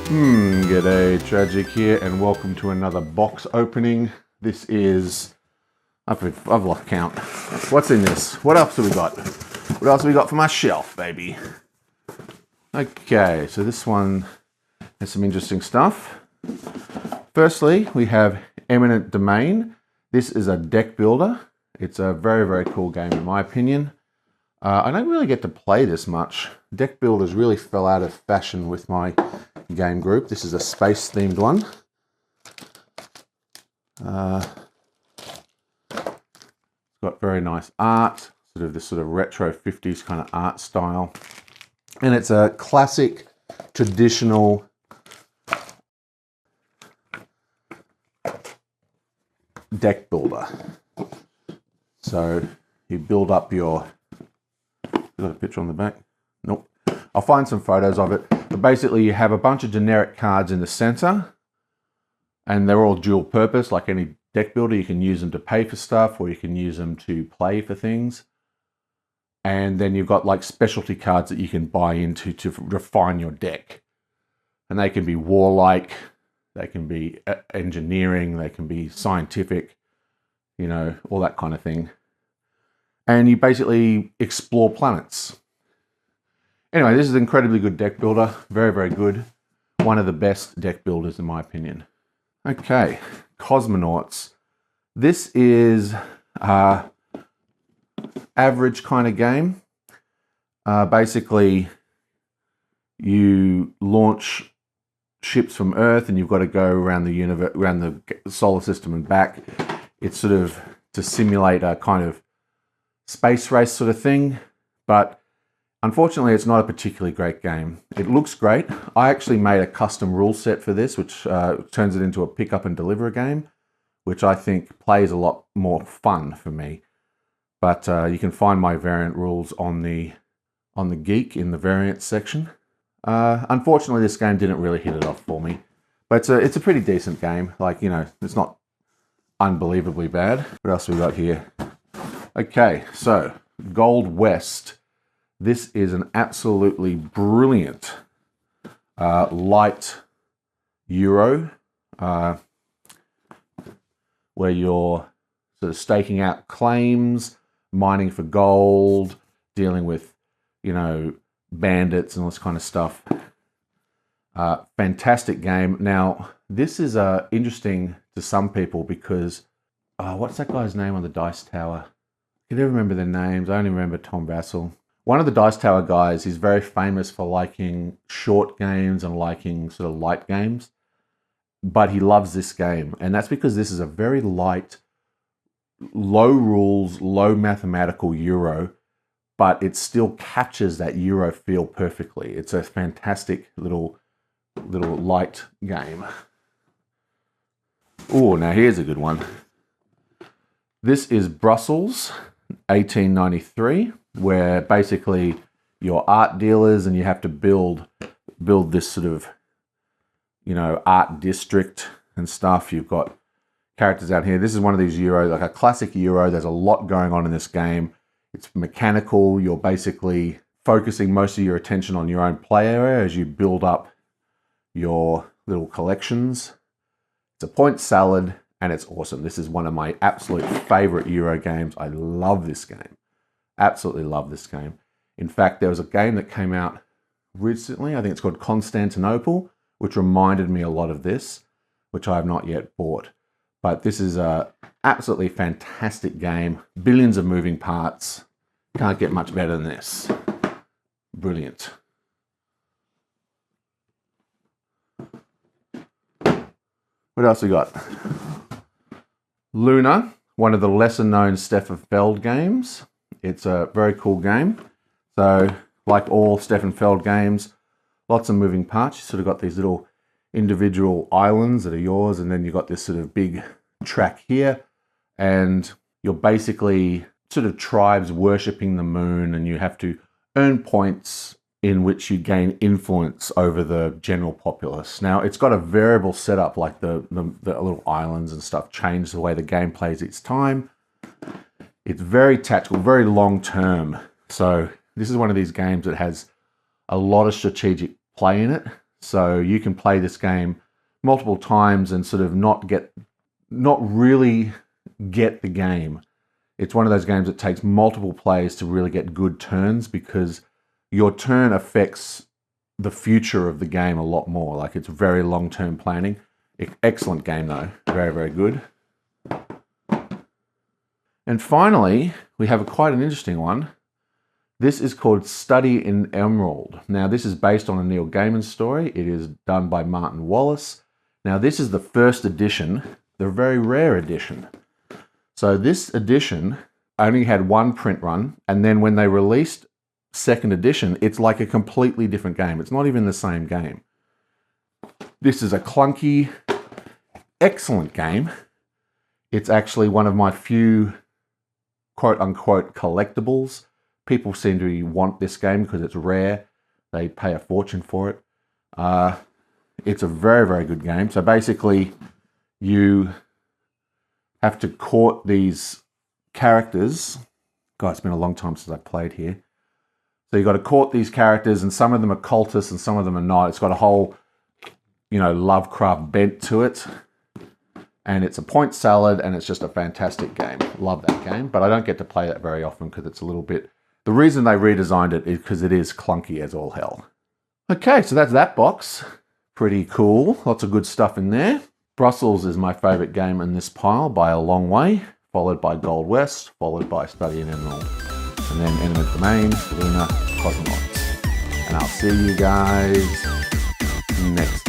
G'day, Tragic here, and welcome to another box opening. This is, I've lost count. What's in this? What else have we got? What else have we got from our shelf, baby? Okay, so this one has some interesting stuff. Firstly, we have Eminent Domain. This is a deck builder. It's a very, very cool game in my opinion. I don't really get to play this much. Deck builders really fell out of fashion with my game group. This is a space themed one. It's got very nice art, this sort of retro 50s kind of art style. And it's a classic, traditional deck builder. So you build up your, got a picture on the back? Nope. I'll find some photos of it. But basically you have a bunch of generic cards in the center and they're all dual purpose. Like any deck builder, you can use them to pay for stuff or you can use them to play for things. And then you've got like specialty cards that you can buy into to refine your deck. And they can be warlike, they can be engineering, they can be scientific, you know, all that kind of thing. And you basically explore planets. Anyway, this is an incredibly good deck builder. Very, very good. One of the best deck builders in my opinion. Okay, Cosmonauts. This is average kind of game. Basically, you launch ships from Earth and you've got to go around the universe, around the solar system and back. It's sort of to simulate a kind of space race sort of thing, but unfortunately it's not a particularly great game. It looks great. I actually made a custom rule set for this, which turns it into a pick up and deliver game, which I think plays a lot more fun for me. But you can find my variant rules on the Geek in the variants section. Unfortunately, this game didn't really hit it off for me, but it's a pretty decent game. Like, you know, it's not unbelievably bad. What else we got here? Okay, so Gold West. This is an absolutely brilliant light Euro where you're sort of staking out claims, mining for gold, dealing with, you know, bandits and all this kind of stuff. Fantastic game. Now, this is interesting to some people because, what's that guy's name on the Dice Tower? I can never remember their names. I only remember Tom Vassell. One of the Dice Tower guys is very famous for liking short games and liking sort of light games, but he loves this game. And that's because this is a very light, low rules, low mathematical Euro, but it still captures that Euro feel perfectly. It's a fantastic little light game. Oh, now here's a good one. This is Brussels, 1893, where basically you're art dealers and you have to build this sort of, you know, art district and stuff. You've got characters out here. This is one of these Euro, like a classic Euro. There's a lot going on in this game. It's mechanical. You're basically focusing most of your attention on your own play area as you build up your little collections. It's a point salad and it's awesome. This is one of my absolute favorite Euro games. I love this game. Absolutely love this game. In fact, there was a game that came out recently. I think it's called Constantinople, which reminded me a lot of this, which I have not yet bought. But this is a absolutely fantastic game. Billions of moving parts. Can't get much better than this. Brilliant. What else we got? Luna, one of the lesser known Stefan Feld games. It's a very cool game. So, like all Stefan Feld games, lots of moving parts. You sort of got these little individual islands that are yours, and then you've got this sort of big track here, and you're basically sort of tribes worshipping the moon, and you have to earn points in which you gain influence over the general populace. Now, it's got a variable setup, like the little islands and stuff change the way the game plays each time. It's very tactical, very long term. So this is one of these games that has a lot of strategic play in it. So you can play this game multiple times and sort of not really get the game. It's one of those games that takes multiple plays to really get good turns, because your turn affects the future of the game a lot more. Like, it's very long-term planning. Excellent game though, very, very good. And finally, we have quite an interesting one. This is called Study in Emerald. Now, this is based on a Neil Gaiman story. It is done by Martin Wallace. Now, this is the first edition, the very rare edition. So this edition only had one print run, and then when they released second edition, it's like a completely different game. It's not even the same game. This is a clunky, excellent game. It's actually one of my few quote-unquote collectibles. People seem to want this game because it's rare. They pay a fortune for it. It's a very, very good game. So basically, you have to court these characters. God, it's been a long time since I played here. So you've got to court these characters, and some of them are cultists and some of them are not. It's got a whole, Lovecraft bent to it. And it's a point salad, and it's just a fantastic game. Love that game, but I don't get to play that very often because it's a little bit... The reason they redesigned it is because it is clunky as all hell. Okay, so that's that box. Pretty cool. Lots of good stuff in there. Brussels is my favorite game in this pile by a long way, followed by Gold West, followed by Study in Emerald, and then Eminent Domain, Luna, Cosmonauts. And I'll see you guys next time.